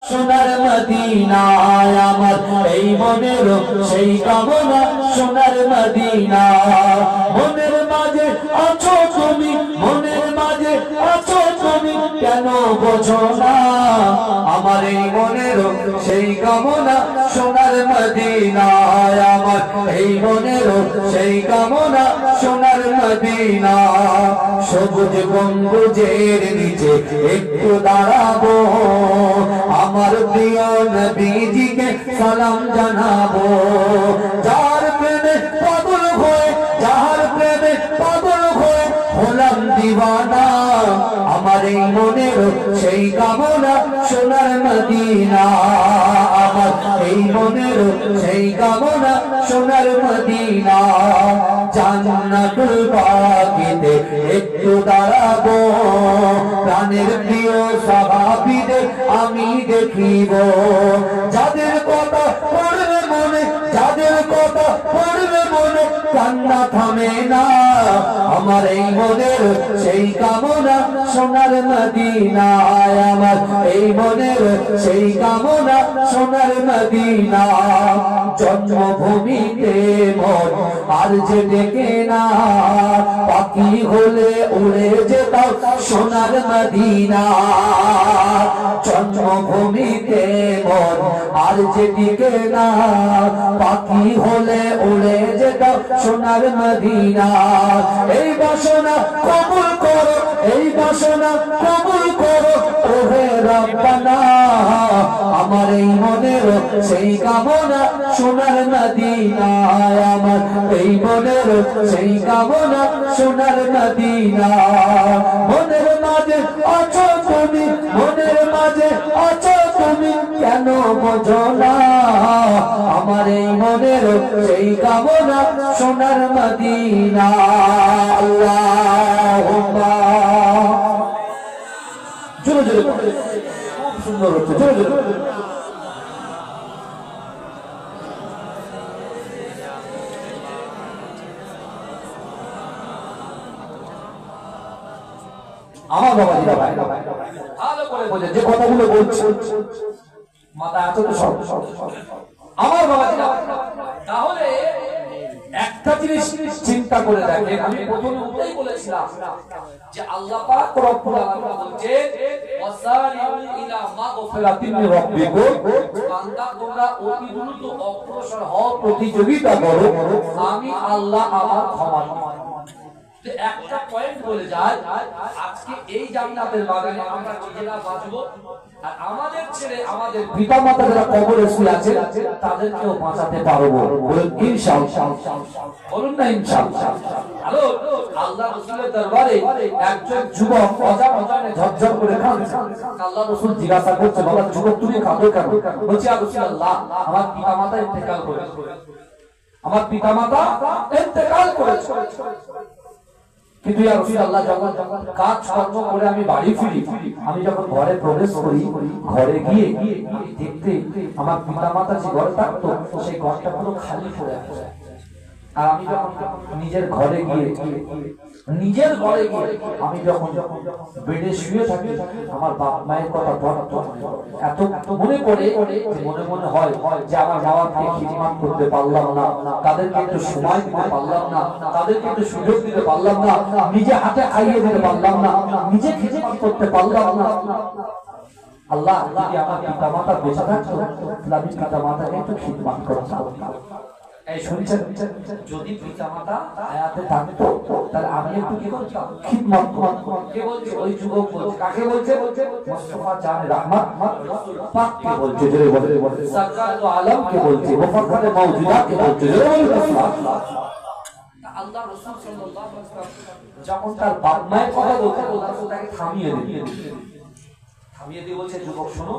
সোনার মদিনায় আমার এই মনের সেই কামনা সোনার মদিনা মনের মাঝে আছো তুমি মনের মাঝে আছো তুমি কেন বোঝো না আমার এই মনের সেই কামনা সোনার মদিনায় আমার এই মনের সেই কামনা সোনার মদিনা সবুজ গম্বুজের নিচে একটু দাঁড়াবো আমার প্রিয় নবীজিকে সালাম জানাবো যার প্রেমে পাগল হয়ে যার প্রেমে পাগল হয়ে হলাম দিওয়ানা আমার এই মনের সেই কামনা সোনার মদিনা আমার এই মনের সেই কামনা সোনার মদিনা জান্নাতুল বাগিতে একটু দাঁড়াবো প্রাণের প্রিয় সাহাবীদের আমি দেখিব যাদের কথা পড়বে মনে যাদের কথা পড়বে মনে কান্না থামে না আমার এই মনের সেই কামনা সোনার মদিনা আমার এই মনের সেই কামনা সোনার মদিনা জন্মভূমিতে মন আর যে ডেকে না পাখি হলে উড়ে যেতাম সোনার মদিনা জন্মভূমিতে মন আর যে ডেকে না পাখি হলে উড়ে যেতাম সোনার মদিনা এই বাসনা কবুল করো এই বাসনা কবুল করো ওহে রব্বানা আমার এই মনের সেই কামনা সোনার মদিনা আমার এই মনের সেই কামনা সোনার মদিনা মনের মাঝে আছো তুমি মনের মাঝে আছো তুমি কেন বোঝো না আমার এই মনের সেই কামনা সোনার মদিনা আল্লাহুম্মা জোরে জোরে খুব সুন্দর হচ্ছে জোরে জোরে আমার বাবাজিরা ভাই ভালো করে বোঝে যে কথাগুলো বলছে মাথায় আছে তো সব আমার বাবাজিরা তাহলে একটা জিনিস চিন্তা করে দেখেন আমি প্রথমে ওটাই বলেছিলাম যে আল্লাহ পাক রব্বুল আলামিন বলছে ওয়াসারিউ ইলা মাগফিরাতিন মির রাব্বিকুম বান্দা তোমরা অতি দ্রুত অগ্রসর হও প্রতিযোগিতা করো আমি আল্লাহ আমার ক্ষমা একটা পয়েন্ট বলে যায় আজকে এই জান্নাতের বাগানে আমরা নিজেরা বাঁচবো আর আমাদের ছেলে আমাদের পিতামাতা যারা কবরে শুয়ে আছে তাদেরকেও বাঁচাতে পারবো বলুন ইনশাআল্লাহ বলুন না ইনশাআল্লাহ হ্যালো আল্লাহ রাসূলের দরবারে একজন যুবক অজানে ঝরঝর করে কাঁদছে আল্লাহ রাসূল জিজ্ঞাসা করছে বাবা যুবক তুমি কাঁদো কেন বলছে ইয়া রাসূলুল্লাহ আমার পিতামাতা ইন্তেকাল করেছে আমার পিতামাতা ইন্তেকাল করেছে কিন্তু ইয়া রাসূলুল্লাহ যখন কাজ কর্ম করে আমি বাড়ি ফিরি আমি যখন ঘরে প্রবেশ করি ঘরে গিয়ে দেখতে আমার পিতামাতা যে ঘরে থাকতো সেই ঘরটা পুরো খালি পড়ে আছে আর আমি যখন নিজের ঘরে গিয়ে আমি যখন বেডে শুয়ে থাকি আমার বাপ মায়ের কথা এত মনে পড়ে মনে মনে হয় যে আমার বাবাকে খিদমত করতে পারলাম না তাদেরকে একটু সময় দিতে পারলাম না তাদেরকে একটু সুযোগ দিতে পারলাম না নিজে হাতে খাইয়ে দিতে পারলাম না নিজে খিদমত করতে পারলাম না আল্লাহ যদি আমার পিতামাতা বেঁচে থাকতো তাহলে আমি পিতামাতাকে একটু খিদমত করতাম এই শুনছেন যদি পিতামাতা হায়াতে থাকতো তাহলে আমি একটু কি করতাম খিদমত করতাম কে বলছে ওই যুবক বলছে কাকে বলছে মুস্তাফা জানে রহমত পাক কে বলছে জোরে বলে সরকার তো আলম কে বলছে মুফাক্কির মাওজুদাত কে বলছে জোরে বলে আল্লাহ রাসূল সাল্লাল্লাহু আলাইহি ওয়াসাল্লাম যখন তার বাপ মায়ের কথা বলতে তাকে থামিয়ে দিয়ে বলছে যুবক শোনো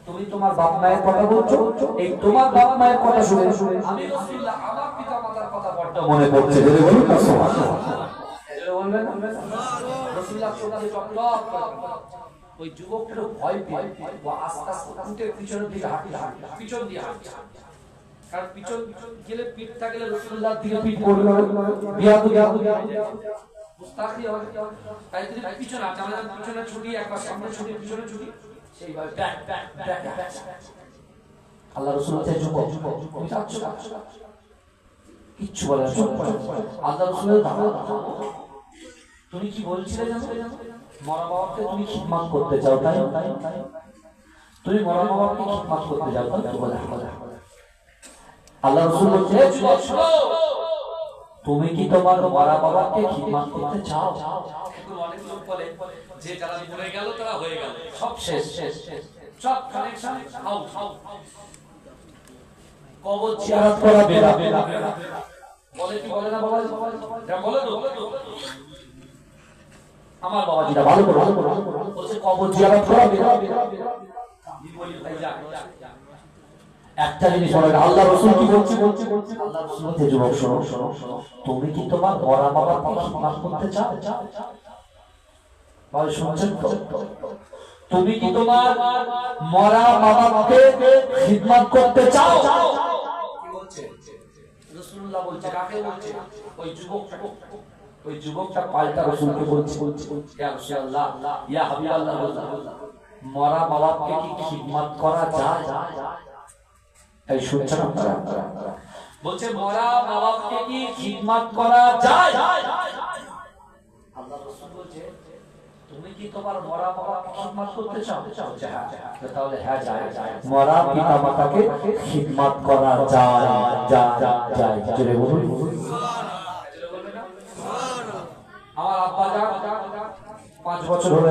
তুমি তোমার বাপ মায়ের কথা বলছো এই তোমার বাপ মায়ের কথা শুনে আমি রাসূলুল্লাহ আমার পিতামাতার কথা বড় মনে পড়ছে যদি বলুন না সুবহানাল্লাহ বলবেন রাসূলুল্লাহ চোখে টকটক ওই যুবকটা ভয় পেয়ে ও আস্তে আস্তে উঠে পিছনের দিকে পিছন দিয়ে হাঁটছে কারণ পিছন গেলে পিঠ থাকলে রাসূলুল্লাহর দিকে পিঠ পড়বে বিয়াদু মুস্তাকি হবে তাই যদি পিছনে আছে আমাদের পিছনে ছুটি একবার সামনে ছুটি পিছনে ছুটি সেইভাবে আল্লাহ রাসূল বলছে যুবক তুমি যাচ্ছ কিচ্ছু বলে না, আল্লাহ রাসূলের দাওয়াত তুমি কি বলছিলে জানো? মরা বাবাকে তুমি খিদমত করতে চাও, তাই তুমি মরা বাবাকে খিদমত করতে চাও, আল্লাহ রাসূল বলছে যুবক শোনো, তুমি কি তোমার মরা বাবাকে খিদমত করতে চাও? অনেক লোক বলে যে যারা মরে গেল তারা হয়ে গেল, সব শেষ সব কানেকশন আউট। কবর জিয়ারত করা বেরা বলে কি বলে না বাবা? এটা বলে তো আমার বাবাজিরা ভালো করে বলছে কবর জিয়ারত করা বেরা। একটা জিনিস বলে আল্লাহ রাসূল কি বলছে? আল্লাহ রাসূল বলছে যুবক শোনো, তুমি কি তোমার মরা বাবাকে খিদমত করতে চাও? বলে শুনছেন তো? তুমি কি তোমার মরা বাবাকে খিদমত করতে চাও? কি বলছে রাসূলুল্লাহ? বলছে কাকে বলছে? ওই যুবকটা পাল্টা রাসূলকে বলছে ইয়া রাসূলুল্লাহ ইয়া হাবিবাল্লাহ, মরা বাবাকে কি খিদমত করা যায়? এই শুনছেন আপনারা? বলছে মরা বাবাকে কি খিদমত করা যায়? আল্লাহ রাসূল বলছে তুমি কি তোমার মরা বাবাকে খিদমত করতে চাও? তাহলে হ্যাঁ যায়। মরা পিতা মাতাকে খিদমত করা যায়। জোরে বলুন আমার আব্বা যান 5 বছর হলো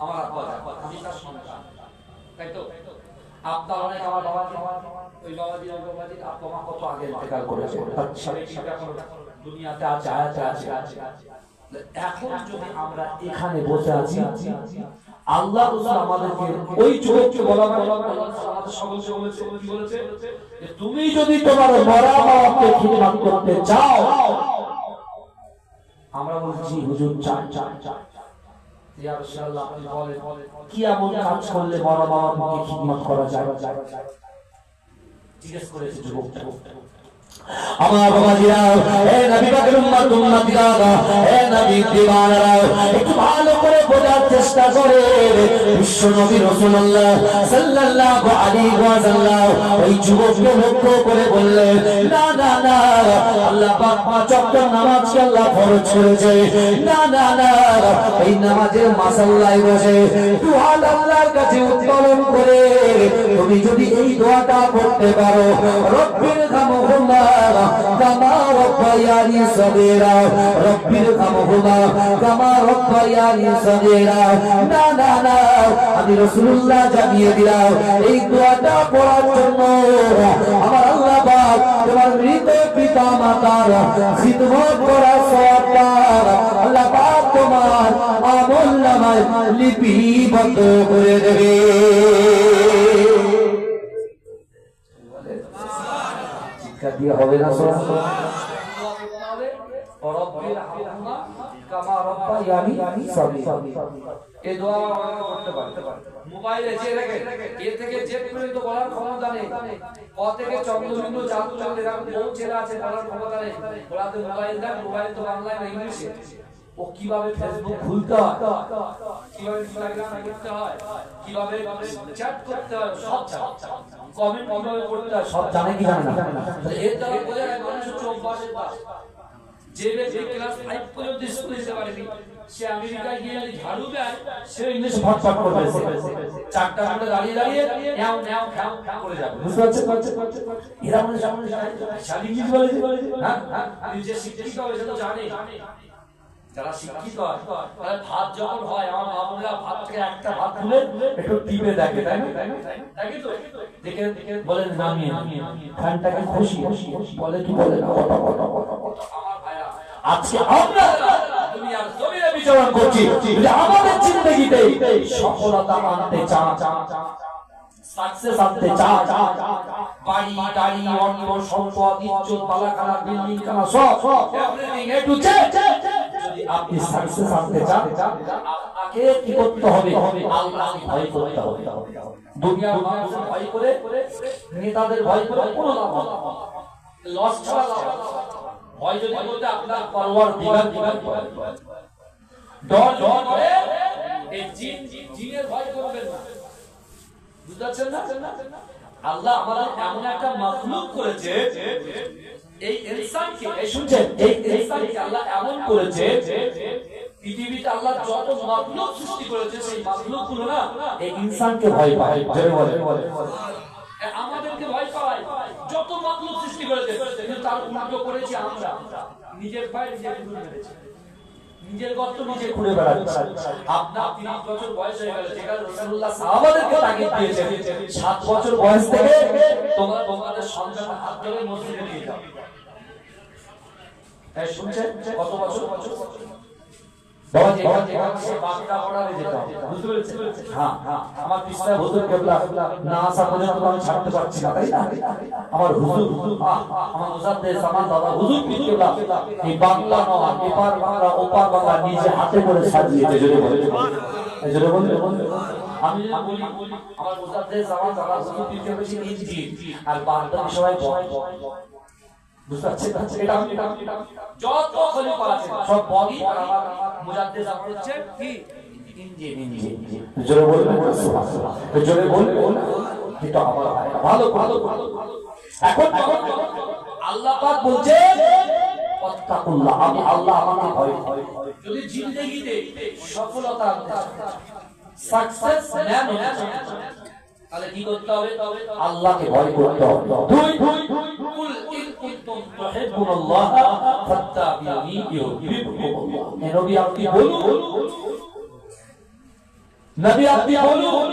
আমার আব্বা যান, আমি তার সন্তান, তাই তো? আপনার অনেক আমার বাবাজি ওই বাবাজি আব্বা মা কত আগে ইন্তেকাল করেছে, এখন দুনিয়াতে আছে। এখন যদি আমরা এখানে বসে আছি, আল্লাহ রাসূল আমাদেরকে ওই যুবককে বলা আমাদের সকলকে বলেছে কি বলেছে যে তুমি যদি তোমার মরা বাবাকে খিদমত করতে চাও, আমরা বলছি হুজুর চাই। ইয়া রাসূলুল্লাহ আপনি বলেন কি এমন কাজ করলে মরা বাবাকে খিদমত করা যায়? জিজ্ঞেস করেছে যুবকটা। আমার বাবাজিরা, হে নবী পাকের উম্মতিরা, হে নবী দিওয়ানারা, একটু ভালো করে বোঝার চেষ্টা করে। বিশ্ব নবী রাসূলুল্লাহ সাল্লাল্লাহু আলাইহি ওয়াসাল্লাম ওই যুবককে লক্ষ্য করে বললেন, না না না, আল্লাহ পাক 5 ওয়াক্ত নামাজকে আল্লাহ ফরজ করেছে। না না না, এই নামাজের মাসাল্লায় বসে দোয়া আল্লাহর কাছে উত্তোলন করে তুমি যদি এই দোয়াটা পড়তে পারো, রব্বির খামহুমা কামা রব্বায়ানি সগীরা, রব্বির খামহুমা কামা রব্বায়ানি সগীরা। না না না, আমি রাসূলুল্লাহ জানিয়ে দিলাম এই দোয়াটা পড়ার জন্য আমার আল্লাহ পাক তোমার মৃত পিতা মাতার খিদমত করার সওয়াবটা আল্লাহ পাক তোমার আমলনামায় লিপিবদ্ধ করে দেবে। দিয়ে হবে না এই দোয়া আমরা করতে পারি। মোবাইলে যে রেখে এ থেকে যে পর্যন্ত বলার ক্ষমতা নেই, ক থেকে চন্দ্রবিন্দু চাঁদ এরকম বহু ছেলে আছে বলার ক্ষমতা নেই। ওরাতে মোবাইল দেন, মোবাইল তো বাংলায় না ইংলিশে। ও কিভাবে ফেসবুক খুলতে হয়, কিভাবে ইনস্টাগ্রাম করতে হয়, কিভাবে চ্যাট করতে হয়, সব কমেন্ট কিভাবে করতে হয় সব জানে কি জানে না? এর দ্বারা বোঝা যায় মানুষের চোখ বসে। যে ব্যক্তি ক্লাস 5 পর্যন্ত স্কুলে যেতে পারেনি, সে আমেরিকায় গিয়ে ঝাড়ু দেয়, সে ইংলিশ ফটফট করবে। চারটা মিনিট দাঁড়িয়ে দাঁড়িয়ে ন্যাও ন্যাও খ্যাও খ্যাও করে যাবে। বুঝতে পারছেন? এরা মানে সামনে শালি ইংলিশ বলে। হ্যাঁ হ্যাঁ, যে শিক্ষিত হয়েছে তো জানে। যারা শিক্ষিত হয় তাহলে ভাত যখন হয়, আমার বাবুরা ভাত থেকে একটা ভাত তুলে একটু টিপে দেখে, তাই না? দেখে তো দেখে দেখে বলেন নামিয়ে খানটাকে খুশি বলে কি বলে না? আমার ভাইরা, আজকে আমরা দুনিয়ার জমিনে বিচরণ করছি, যদি আমাদের জিন্দেগিতে সফলতা আনতে চান, সাকসেস আনতে চান, বাড়ি গাড়ি অর্থ সম্পদ ইজ্জত বালাখানা বিল্ডিং খানা সব এভরিথিং এ টু জেড, যদি আপনি সাকসেস আনতে চান আগে কি করতে হবে? আল্লাহকে ভয় করতে হবে। দুনিয়ার মানুষ ভয় করে, নেতাদের ভয় করে কোনো লাভ হবে না, লস ছাড়া লাভ হবে না। ভয় যদি করতে আপনার পরওয়ারদিগার ডর করে এই জিনের ভয় করবেন না, বুঝতে পারছেন না? আল্লাহ আমাদের এমন একটা মাখলুক করেছে, এই ইনসানকে, এই শুনছেন, এই ইনসানকে আল্লাহ এমন করেছে, পৃথিবীতে আল্লাহ যত মাখলুক সৃষ্টি করেছে সেই মাখলুকগুলো না এই ইনসানকে ভয় পায়। জোরে বলে, আমাদেরকে ভয় পায় যত মাখলুক সৃষ্টি করেছে, কিন্তু তার উল্টো করেছি আমরা, নিজের পায়ে নিজে খুঁড়ে মেরেছি, নিজের গর্ত নিজে খুঁড়ে বেড়াচ্ছি। আপনার 30 বছর বয়স হয়ে গেল, যেখানে রাসূলুল্লাহ সাহাবাদেরকে তাগিদ দিয়েছেন 7 বছর বয়স থেকে তোমরা তোমাদের সন্তানের হাত ধরে মসজিদে নিয়ে যাও। এই শুনছেন কত বছর? বাবা যেখানে সে বাঁকা পড়ারে যেত, বুঝতে পেরেছেন? হ্যাঁ, আমার পিছনে হুজুর কেবলা না আসা পর্যন্ত আমি ছাড়তে পারছি না, তাই না? আমার হুজুর, আমার মুজাদ্দেদ জামান দাদা হুজুর কেবলা এই বাংলা নয়, এপার বাংলা ওপার বাংলা নিজে হাতে করে সাজিয়েছে। জোরে বলে, আমি যদি বলি আমার মুজাদ্দেদ জামান দাদা হুজুর কেবলা ইঞ্জিন আর বাংলা সবাই ভয়, বুঝতে পারছেন? এটা যত খলিফা আছে সব বগি, আর আমার মুজাদ্দেদ জামান হচ্ছে কি ইঞ্জিন। জোরে বলবেন, জোরে বলবেন, এটা আমার ভালো। এখন আল্লাহ পাক বলছে ওয়াত্তাকুল্লাহ, আমি আল্লাহ আমাকে ভয় করি। যদি জিন্দেগিতে সফলতা সাকসেস নেন তাহলে কি করতে হবে? আল্লাহকে ভয় করতে হবে। দুই কুল ইন কুনতুম তুহিব্বুনাল্লাহ ফাত্তাবিউনি ইউহিব্বুকুমুল্লাহ। নবী আপনি বলুন, নবী আপনি বলুন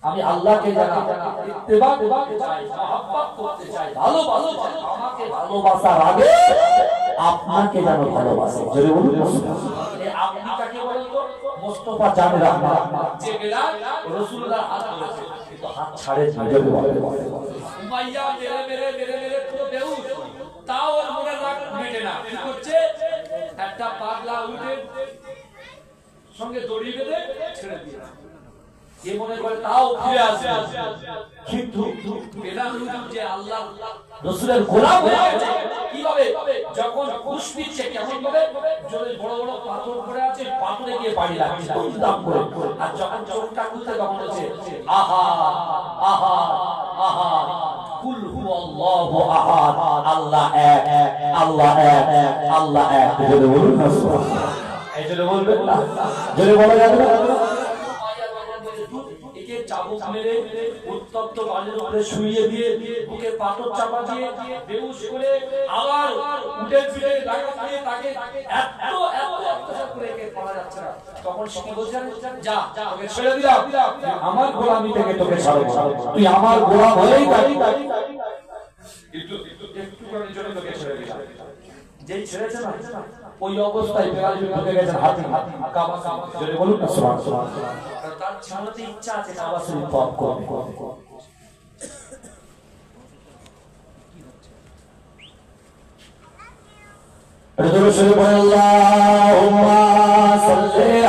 আমি আল্লাহকে জানা ইত্তেবা করতে চাই, মহব্বত করতে চাই, ভালোবাসতে চাই। আমাকে ভালোবাসার আগে আপনাকে যেন ভালোবাসে। জোরে বলুন, আপনি কাকে বলেন তো? মুস্তাফা জানে রাহমান, যে বেলাল রাসূলুল্লাহ হাত ধরেছে কিন্তু হাত ছাড়ে। জোরে বলে, উমাইয়া মেরে পুরো বেহুশ, তাও ওর মনে রাগ মেটে না। কি করছে? একটা পাগলা উঠে সঙ্গে দড়ি বেঁধে ছেড়ে দিয়ে যে মনে করে তাও ফিরে আসবে, কিন্তু বেলাল হুজুর যে আল্লাহ রাসূলের গোলাম হয়ে গেছে, কিভাবে? যখন ঘুষ পিচ্ছে কেমন ভাবে? যদি বড় বড় পাথর পড়ে আছে, পাথরে গিয়ে বাড়ি লাগছে দাম করে, আর যখন চোখটা খুলতে তখন বলছে আহা আহা আহা কুল হুয়াল্লাহু আহাদ, আল্লাহ এক, আল্লাহ এক, আল্লাহ এক। জোরে বলুন না সুবহানাল্লাহ। এই জোরে বলবেন না, জোরে বলা যাবে না। চাবুক মেরে উত্তপ্ত বালির উপরে শুইয়ে দিয়ে বুকে পাথর চাপা দিয়ে বেহুশ করে আবার উঠে ফিরে লাগা দিয়ে তাকে এত অত্যাচার করে কে পারা যাচ্ছে না। তখন সে কি বলছেন? যা তোকে ছেড়ে দিলাম, আমার গোলামি থেকে তোকে ছাড়বো, তুই আমার গোলাম হয়েই থাকি, একটু করে জন্য তোকে ছেড়ে দিলাম। যেই ছেড়েছে না ওই অবস্থায় বেলাল ঢুকে গেছেন হাতে কাবা। জোরে বলুন না সুবহানাল্লাহ। তার ছাড়তে ইচ্ছা আছে কাবা শরীফ তওয়াফ করবে। রাসূল সাল্লাল্লাহু আলাইহি ওয়াসাল্লাম